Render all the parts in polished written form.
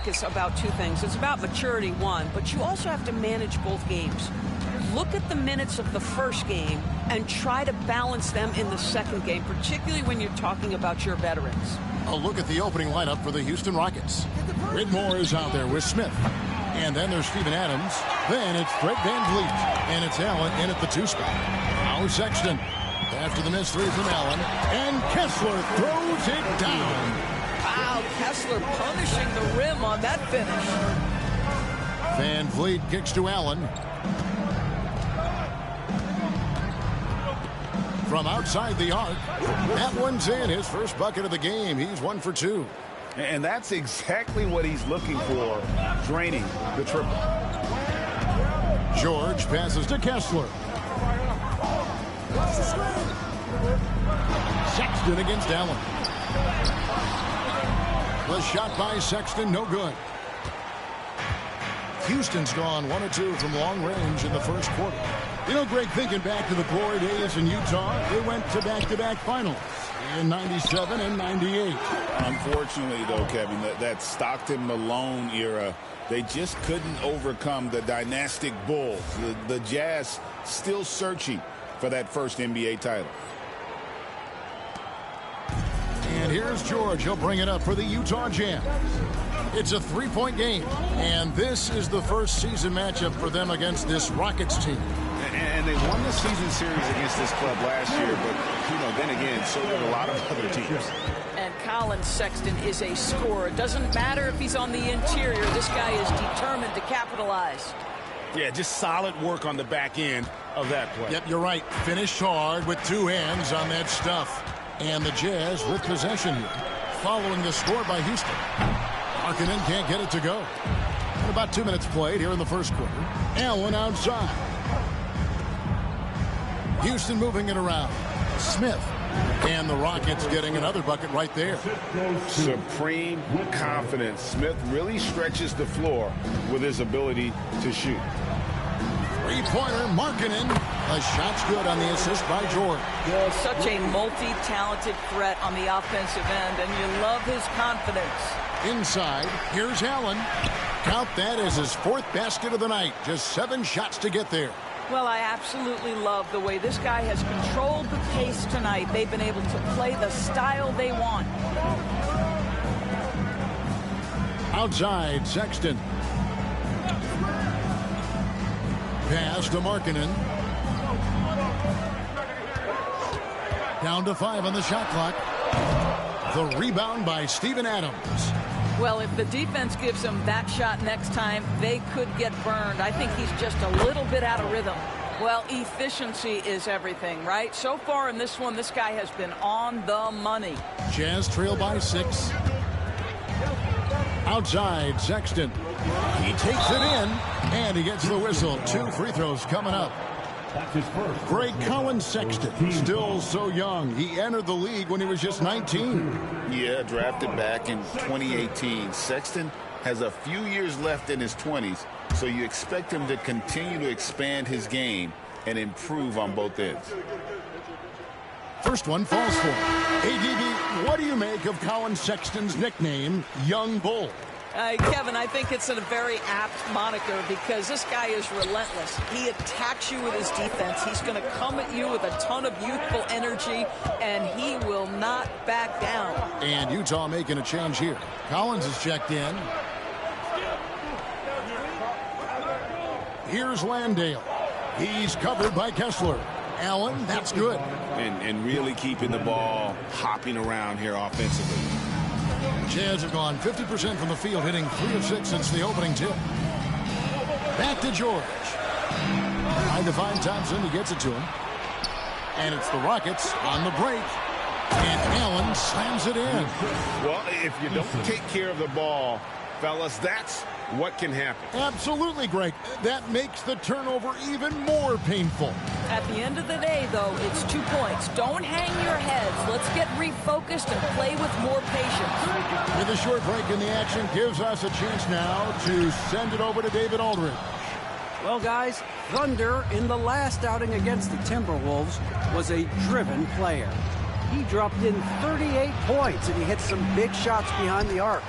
talk is about two things. It's about maturity, one, but you also have to manage both games. Look at the minutes of the first game and try to balance them in the second game, particularly when you're talking about your veterans. A look at the opening lineup for the Houston Rockets. Whitmore is out there with Smith. And then there's Steven Adams. Then it's Fred VanVleet. And it's Allen in at the 2 spot. Now Sexton. After the missed 3 from Allen. And Kessler throws it down. Wow, Kessler punishing the rim on that finish. VanVleet kicks to Allen. From outside the arc. That one's in. His first bucket of the game. He's 1 for 2. And that's exactly what he's looking for, draining the triple. George passes to Kessler. Sexton against Allen. The shot by Sexton, no good. Houston's gone 1 or 2 from long range in the first quarter. You know, Greg, thinking back to the glory days in Utah, they went to back-to-back finals in 97 and 98. Unfortunately, though, Kevin, that Stockton-Malone era, they just couldn't overcome the dynastic Bulls. The Jazz still searching for that first NBA title. And here's George. He'll bring it up for the Utah Jazz. It's a 3-point game, and this is the first season matchup for them against this Rockets team. And they won the season series against this club last year, but, you know, then again, so did a lot of other teams. And Colin Sexton is a scorer. It doesn't matter if he's on the interior. This guy is determined to capitalize. Yeah, just solid work on the back end of that play. Yep, you're right. Finished hard with 2 hands on that stuff. And the Jazz with possession here. Following the score by Houston. Markkanen can't get it to go. And about 2 minutes played here in the first quarter. Allen outside. Houston moving it around. Smith. And the Rockets getting another bucket right there. Supreme confidence. Smith really stretches the floor with his ability to shoot. 3-pointer, Markkanen. A shot's good on the assist by George. Such a multi-talented threat on the offensive end, and you love his confidence. Inside, here's Allen. Count that as his 4th basket of the night. Just 7 shots to get there. Well, I absolutely love the way this guy has controlled the pace tonight. They've been able to play the style they want. Outside, Sexton. Pass to Markkanen. Down to 5 on the shot clock. The rebound by Steven Adams. Well, if the defense gives him that shot next time, they could get burned. I think he's just a little bit out of rhythm. Well, efficiency is everything, right? So far in this one, this guy has been on the money. Jazz trail by 6. Outside, Sexton. He takes it in, and he gets the whistle. 2 free throws coming up. Great Colin Sexton, still so young. He entered the league when he was just 19. Yeah, drafted back in 2018. Sexton has a few years left in his 20s, so you expect him to continue to expand his game and improve on both ends. First one falls for him. ADB, what do you make of Colin Sexton's nickname, Young Bull? Kevin, I think it's a very apt moniker because this guy is relentless. He attacks you with his defense. He's going to come at you with a ton of youthful energy, and he will not back down. And Utah making a change here. Collins is checked in. Here's Landale. He's covered by Kessler. Allen, that's good. And really keeping the ball hopping around here offensively. Jazz have gone 50% from the field, hitting 3 of 6 since the opening tip. Back to George. Trying to find Thompson. He gets it to him. And it's the Rockets on the break. And Allen slams it in. Well, if you don't take care of the ball, fellas, that's what can happen. Absolutely, Greg. That makes the turnover even more painful. At the end of the day, though, it's 2 points. Don't hang your heads. Let's get refocused and play with more patience. With a short break in the action, gives us a chance now to send it over to David Aldridge. Well, guys, Thunder in the last outing against the Timberwolves was a driven player. He dropped in 38 points, and he hit some big shots behind the arc.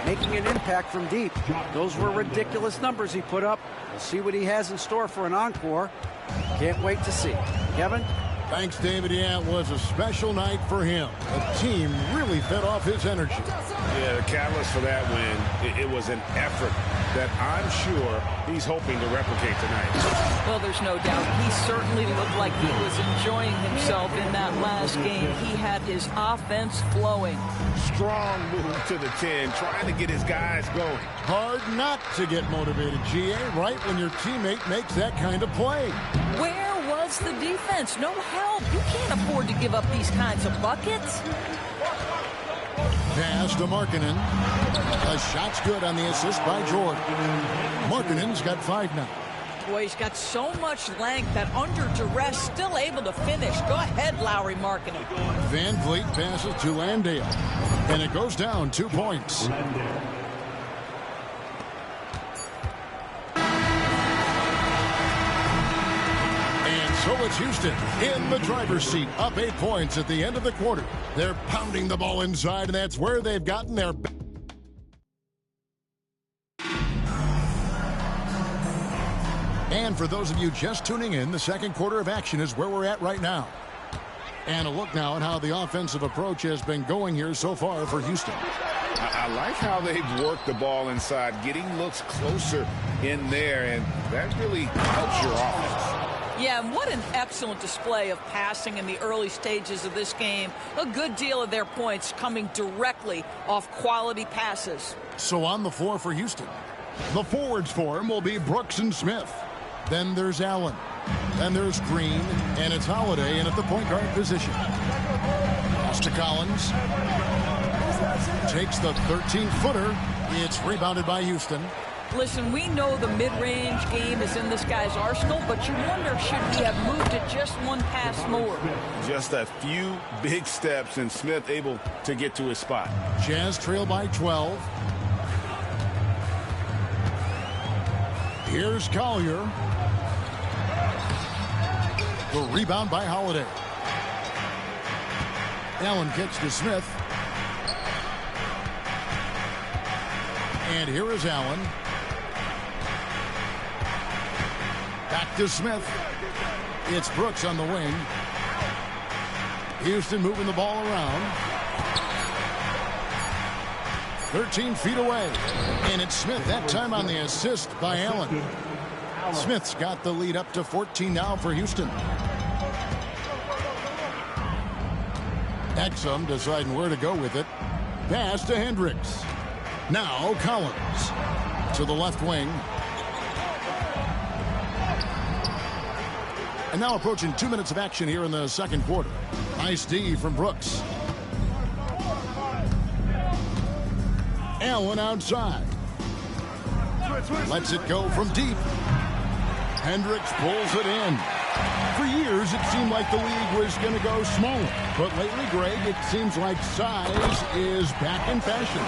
making an impact from deep. Those were ridiculous numbers he put up. We'll see what he has in store for an encore. Can't wait to see. Kevin? Thanks, David. Yeah, it was a special night for him. The team really fed off his energy. Yeah, the catalyst for that win, it was an effort that I'm sure he's hoping to replicate tonight. Well, there's no doubt. He certainly looked like he was enjoying himself in that last game. He had his offense flowing. Strong move to the 10, trying to get his guys going. Hard not to get motivated, GA, right when your teammate makes that kind of play. Where was the defense? No help. You can't afford to give up these kinds of buckets. Pass to Markkanen. The shot's good on the assist by Jordan. Markkanen's got 5 now. Boy, he's got so much length that under duress, still able to finish. Go ahead, Lowry Markkanen. Van Vliet passes to Landale. And it goes down 2 points. So it's Houston in the driver's seat, up 8 points at the end of the quarter. They're pounding the ball inside, and that's where they've gotten their... And for those of you just tuning in, the second quarter of action is where we're at right now. And a look now at how the offensive approach has been going here so far for Houston. I like how they've worked the ball inside, getting looks closer in there, and that really helps your offense. Yeah, and what an excellent display of passing in the early stages of this game. A good deal of their points coming directly off quality passes. So on the floor for Houston, the forwards for him will be Brooks and Smith. Then there's Allen. Then there's Green, and it's Holiday in at the point guard position. Pass to Collins. Takes the 13-footer. It's rebounded by Houston. Listen, we know the mid-range game is in this guy's arsenal, but you wonder, should he have moved it just one pass more? Just a few big steps, and Smith able to get to his spot. Jazz trail by 12. Here's Collier. The rebound by Holiday. Allen kicks to Smith. And here is Allen. Back to Smith. It's Brooks on the wing. Houston moving the ball around. 13 feet away. And it's Smith, that time on the assist by Allen. Smith's got the lead up to 14 now for Houston. Exum deciding where to go with it. Pass to Hendricks. Now Collins to the left wing. And now approaching 2 minutes of action here in the second quarter. Nice D from Brooks. Allen outside. Lets it go from deep. Hendricks pulls it in. For years, it seemed like the league was going to go smaller. But lately, Greg, it seems like size is back in fashion.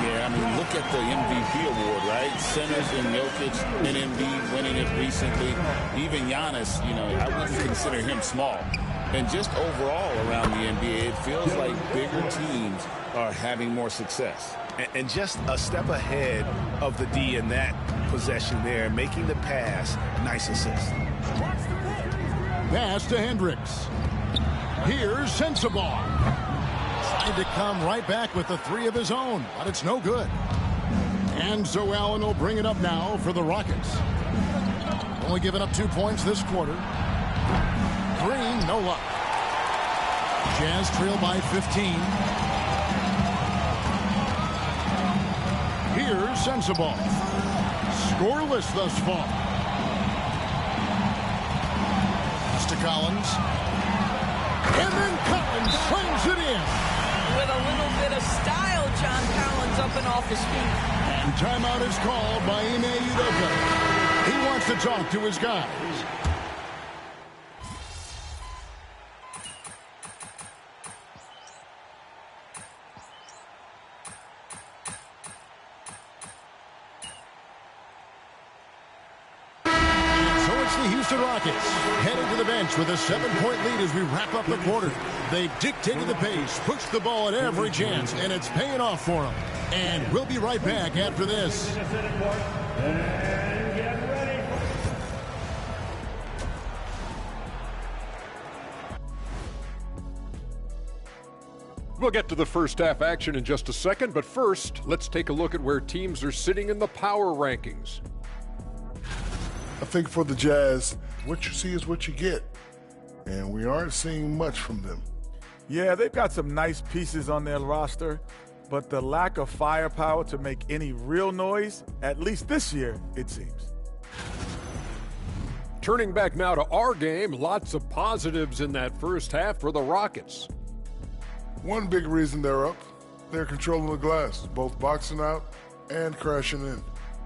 Yeah, I mean, look at the MVP award, right? Centers and Jokic and Embiid winning it recently. Even Giannis, you know, I wouldn't consider him small. And just overall around the NBA, it feels like bigger teams are having more success. And just a step ahead of the D in that possession there, making the pass. Nice assist. Pass to Hendricks. Here's Sensabaugh. Tried to come right back with the three of his own, but it's no good. And so Allen will bring it up now for the Rockets. Only giving up 2 points this quarter. Green, no luck. Jazz trail by 15. Here's Sensabaugh. Scoreless thus far. To Collins. And then Collins slams it in. With a little bit of style, John Collins up and off his feet. And timeout is called by Ime Udoka. He wants to talk to his guys. Houston Rockets heading to the bench with a 7-point lead as we wrap up the quarter. They've dictated the pace, pushed the ball at every chance, and it's paying off for them. And we'll be right back after this. We'll get to the first half action in just a second, but first, let's take a look at where teams are sitting in the power rankings. I think for the Jazz, what you see is what you get, and we aren't seeing much from them. Yeah, they've got some nice pieces on their roster, but the lack of firepower to make any real noise, at least this year, it seems. Turning back now to our game, lots of positives in that first half for the Rockets. One big reason they're up, they're controlling the glass, both boxing out and crashing in.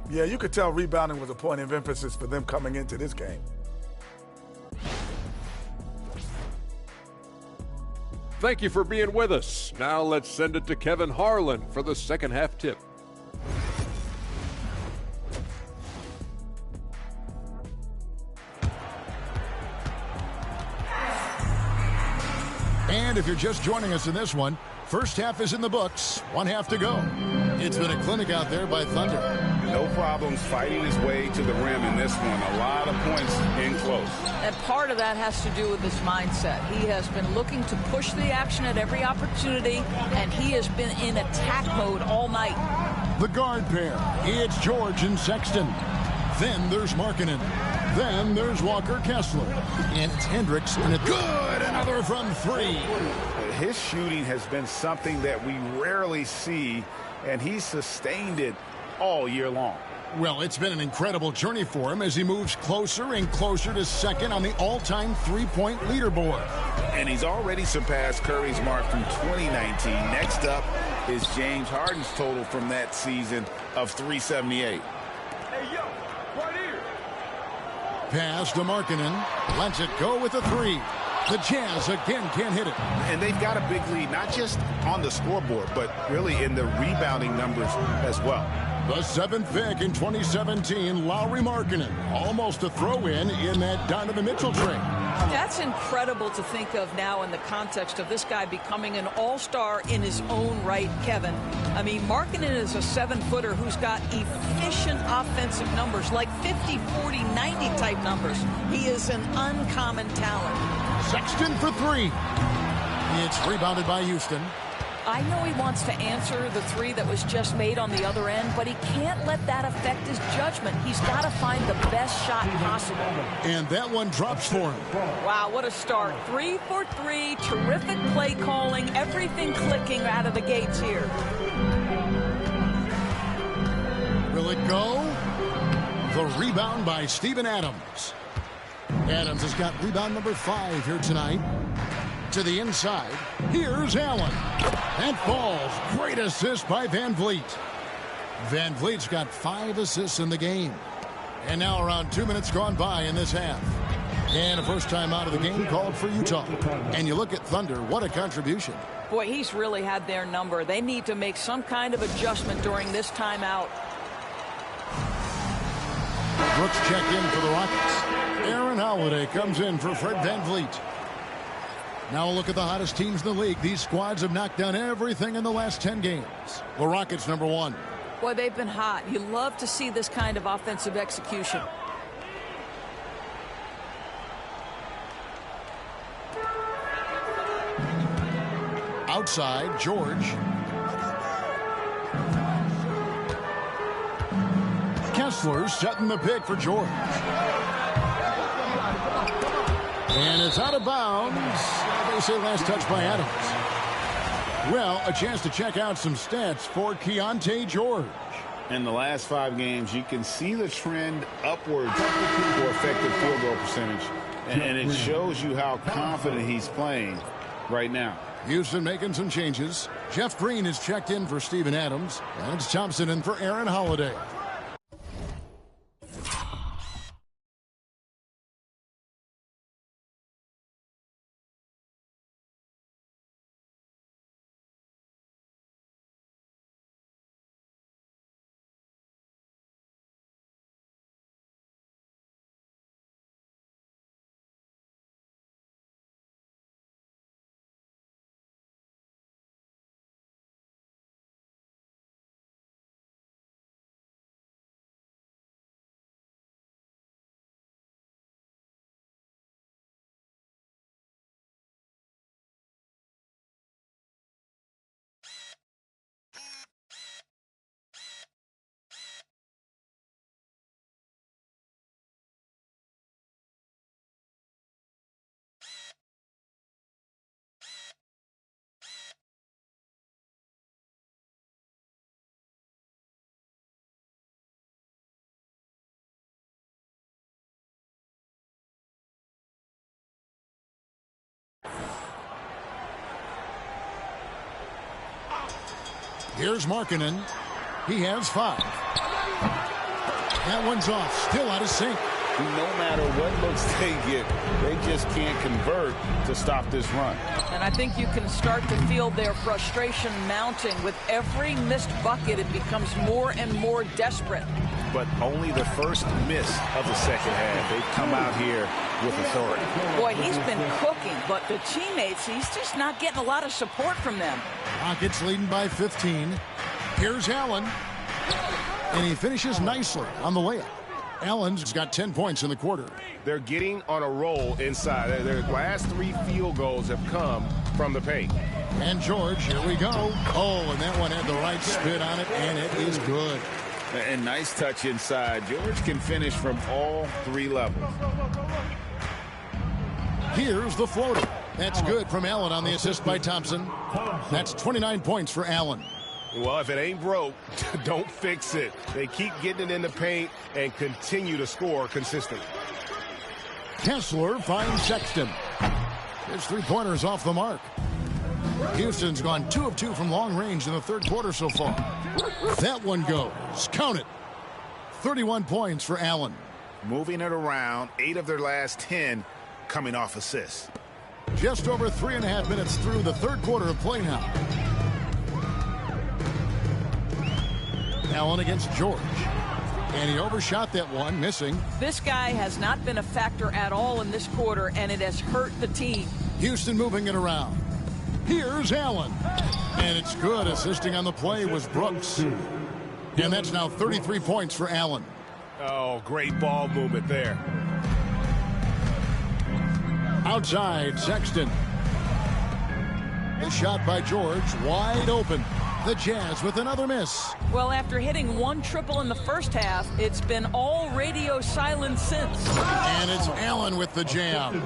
Yeah, you could tell rebounding was a point of emphasis for them coming into this game. Thank you for being with us. Now let's send it to Kevin Harlan for the second half tip. And if you're just joining us in this one, first half is in the books. One half to go. It's been a clinic out there by Thunder. No problems fighting his way to the rim in this one. A lot of points in close. And part of that has to do with his mindset. He has been looking to push the action at every opportunity, and he has been in attack mode all night. The guard pair. It's George and Sexton. Then there's Markkanen. Then there's Walker Kessler. And it's Hendricks. And it's good. Another from three. His shooting has been something that we rarely see, and he's sustained it all year long. Well, it's been an incredible journey for him as he moves closer and closer to second on the all-time three-point leaderboard. And he's already surpassed Curry's mark from 2019. Next up is James Harden's total from that season of 378. Hey, yo, right here. Pass to Markkanen. Lets it go with a three. The Jazz again can't hit it. And they've got a big lead, not just on the scoreboard, but really in the rebounding numbers as well. The seventh pick in 2017, Lauri Markkanen. Almost a throw-in that Donovan Mitchell trade. That's incredible to think of now in the context of this guy becoming an all-star in his own right, Kevin. I mean, Markkanen is a 7-footer who's got efficient offensive numbers, like 50, 40, 90 type numbers. He is an uncommon talent. Sexton for three. It's rebounded by Houston. I know he wants to answer the three that was just made on the other end, but he can't let that affect his judgment. He's got to find the best shot possible. And that one drops for him. Wow, what a start. 3 for 3, terrific play calling, everything clicking out of the gates here. Will it go? The rebound by Steven Adams. Adams has got rebound number 5 here tonight. To the inside. Here's Allen. That falls. Great assist by Van Vliet. Van Vliet's got 5 assists in the game. And now around 2 minutes gone by in this half. And a first time out of the game called for Utah. And you look at Thunder, what a contribution. Boy, he's really had their number. They need to make some kind of adjustment during this timeout. Brooks check in for the Rockets. Aaron Holiday comes in for Fred Van Vliet. Now a look at the hottest teams in the league. These squads have knocked down everything in the last 10 games. The Rockets number 1. Boy, they've been hot. You love to see this kind of offensive execution. Outside, George. Kessler setting the pick for George. And it's out of bounds. They say last touch by Adams. Well, a chance to check out some stats for Keontae George. In the last 5 games, you can see the trend upwards for effective field goal percentage. And it shows you how confident he's playing right now. Houston making some changes. Jeff Green is checked in for Steven Adams. And it's Thompson in for Aaron Holiday. Here's Markkanen. He has 5. That one's off. Still out of sync. No matter what looks they get, they just can't convert to stop this run. And I think you can start to feel their frustration mounting. With every missed bucket, it becomes more and more desperate. But only the first miss of the second half. They've come out here with authority. Boy, he's been cooking, but the teammates, he's just not getting a lot of support from them. Rockets leading by 15. Here's Allen. And he finishes nicely on the layup. Allen's got 10 points in the quarter. They're getting on a roll inside. Their last 3 field goals have come from the paint. And George, here we go. Oh, and that one had the right spin on it, and it is good. And nice touch inside. George can finish from all 3 levels. Here's the floater. That's good from Allen on the assist by Thompson. That's 29 points for Allen. Well, if it ain't broke, don't fix it. They keep getting it in the paint and continue to score consistently. Kessler finds Sexton. His 3-pointer's off the mark. Houston's gone 2 of 2 from long range in the third quarter so far. That one goes. Count it. 31 points for Allen. Moving it around, 8 of their last 10 coming off assists. Just over 3.5 minutes through the third quarter of play now. Allen against George. And he overshot that one, missing. This guy has not been a factor at all in this quarter, and it has hurt the team. Houston moving it around. Here's Allen. And it's good. Assisting on the play was Brooks. And that's now 33 points for Allen. Oh, great ball movement there. Outside, Sexton. The shot by George, wide open. The Jazz with another miss. Well, after hitting 1 triple in the first half, it's been all radio silent since. And it's Allen with the jam.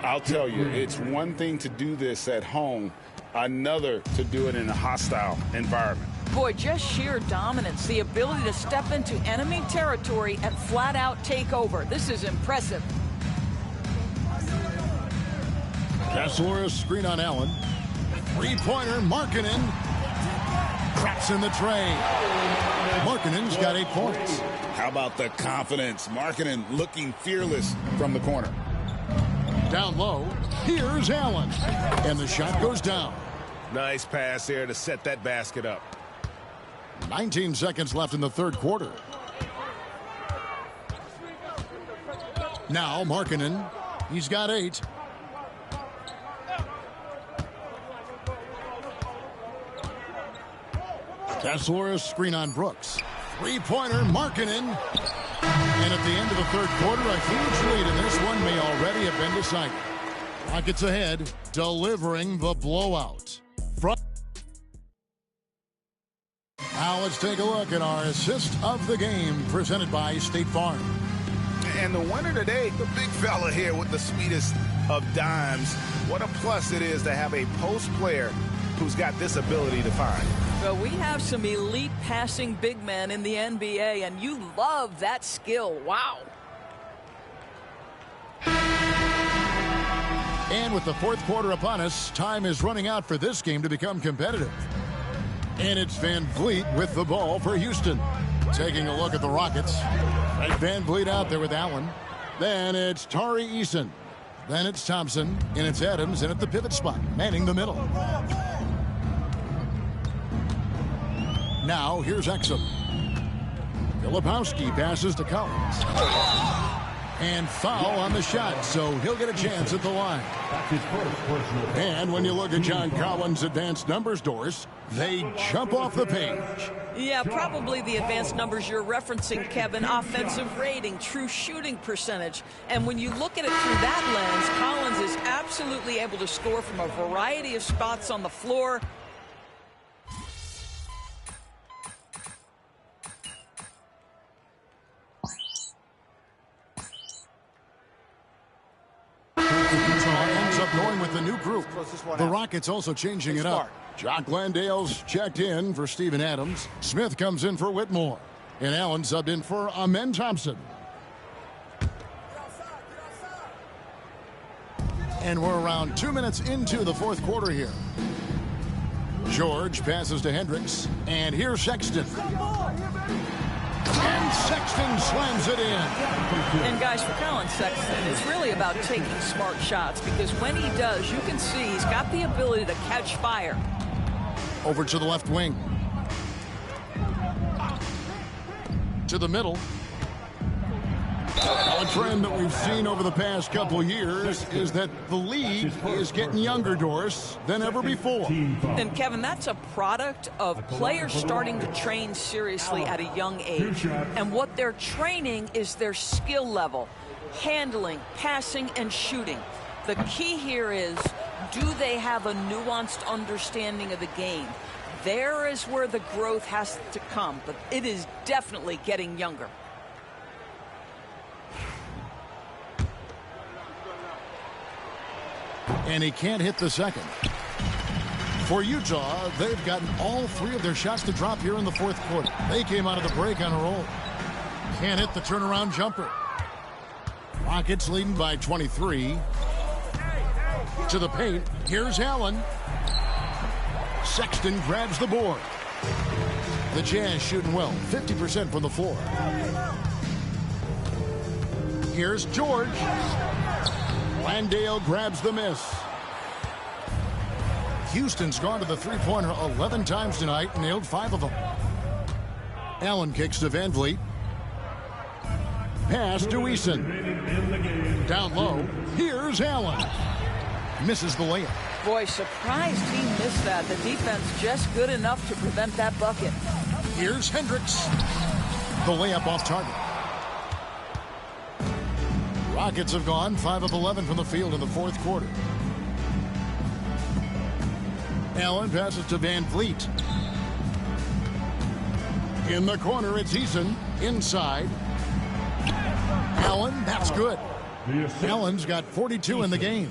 I'll tell you, it's one thing to do this at home, another to do it in a hostile environment. Boy, just sheer dominance, the ability to step into enemy territory and flat out take over. This is impressive. Kessler, a screen on Allen. 3-pointer, Markkanen. Traps in the tray. Markkanen's got 8 points. How about the confidence? Markkanen looking fearless from the corner. Down low, here's Allen. And the shot goes down. Nice pass there to set that basket up. 19 seconds left in the third quarter. Now Markkanen, he's got 8. Kessler, a screen on Brooks. 3-pointer, Markkanen. And at the end of the third quarter, a huge lead, and this one may already have been decided. Rockets ahead, delivering the blowout. Now let's take a look at our assist of the game, presented by State Farm. And the winner today, the big fella here with the sweetest of dimes. What a plus it is to have a post player who's got this ability to find. Well, we have some elite passing big men in the NBA, and you love that skill. Wow. And with the fourth quarter upon us, time is running out for this game to become competitive. And it's Van Vliet with the ball for Houston. Taking a look at the Rockets. Right, Van Vliet out there with Allen. Then it's Tari Eason. Then it's Thompson. And it's Adams in at the pivot spot, manning the middle. Now here's Exum. Filipowski passes to Collins. And foul on the shot, so he'll get a chance at the line. And when you look at John Collins' advanced numbers, Doris, they jump off the page. Yeah, probably the advanced numbers you're referencing, Kevin. Offensive rating, true shooting percentage. And when you look at it through that lens, Collins is absolutely able to score from a variety of spots on the floor. Ends up going with the new group. The Rockets also changing it up. Jock Landale's checked in for Steven Adams. Smith comes in for Whitmore. And Allen subbed in for Amen Thompson. And we're around 2 minutes into the fourth quarter here. George passes to Hendricks. And here's Sexton. And Sexton slams it in. And guys, for Colin Sexton, it's really about taking smart shots, because when he does, you can see he's got the ability to catch fire. Over to the left wing. To the middle. A trend that we've seen over the past couple years is that the league is getting younger, Doris, than ever before. And Kevin, that's a product of players starting to train seriously at a young age. And what they're training is their skill level, handling, passing, and shooting. The key here is, do they have a nuanced understanding of the game? There is where the growth has to come, but it is definitely getting younger. And he can't hit the second. For Utah, they've gotten all three of their shots to drop here in the fourth quarter. They came out of the break on a roll. Can't hit the turnaround jumper. Rockets leading by 23. To the paint. Here's Allen. Sexton grabs the board. The Jazz shooting well, 50% from the floor. Here's George. Landale grabs the miss. Houston's gone to the three-pointer 11 times tonight, nailed 5 of them. Allen kicks to Van Vliet. Pass to Eason. Down low, here's Allen. Misses the layup. Boy, surprised he missed that. The defense just good enough to prevent that bucket. Here's Hendricks. The layup off target. Rockets have gone 5 of 11 from the field in the fourth quarter. Allen passes to Van Vliet. In the corner, it's Eason. Inside. Allen, that's good. Allen's got 42 in the game.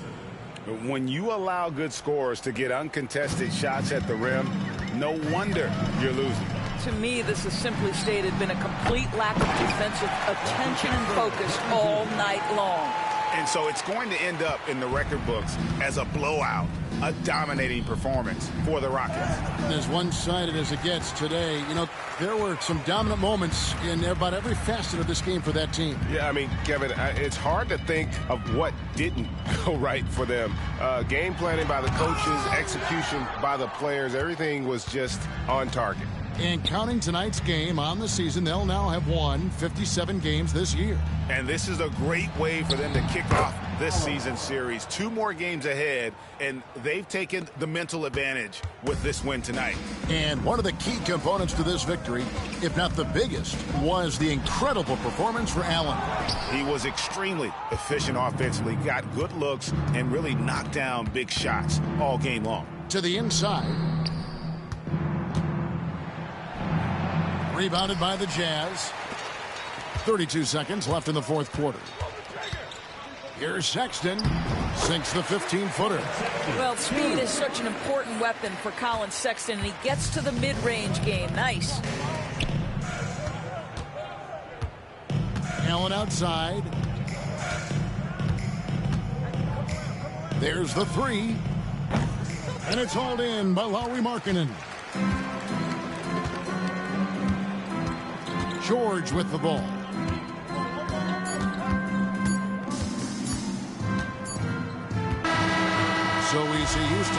When you allow good scorers to get uncontested shots at the rim, no wonder you're losing. To me, this has simply stated been a complete lack of defensive attention and focus all night long. And so it's going to end up in the record books as a blowout, a dominating performance for the Rockets. As one-sided as it gets today, you know, there were some dominant moments in about every facet of this game for that team. Yeah, I mean, Kevin, it's hard to think of what didn't go right for them. Game planning by the coaches, execution by the players, everything was just on target. And counting tonight's game on the season, they'll now have won 57 games this year. And this is a great way for them to kick off this season series. 2 more games ahead, and they've taken the mental advantage with this win tonight. And one of the key components to this victory, if not the biggest, was the incredible performance for Allen. He was extremely efficient offensively, got good looks, and really knocked down big shots all game long. To the inside. Rebounded by the Jazz. 32 seconds left in the fourth quarter. Here's Sexton. Sinks the 15-footer. Well, speed is such an important weapon for Colin Sexton, and he gets to the mid-range game. Nice. Allen outside. There's the 3. And it's hauled in by Lauri Markkanen. George with the ball. So we see Houston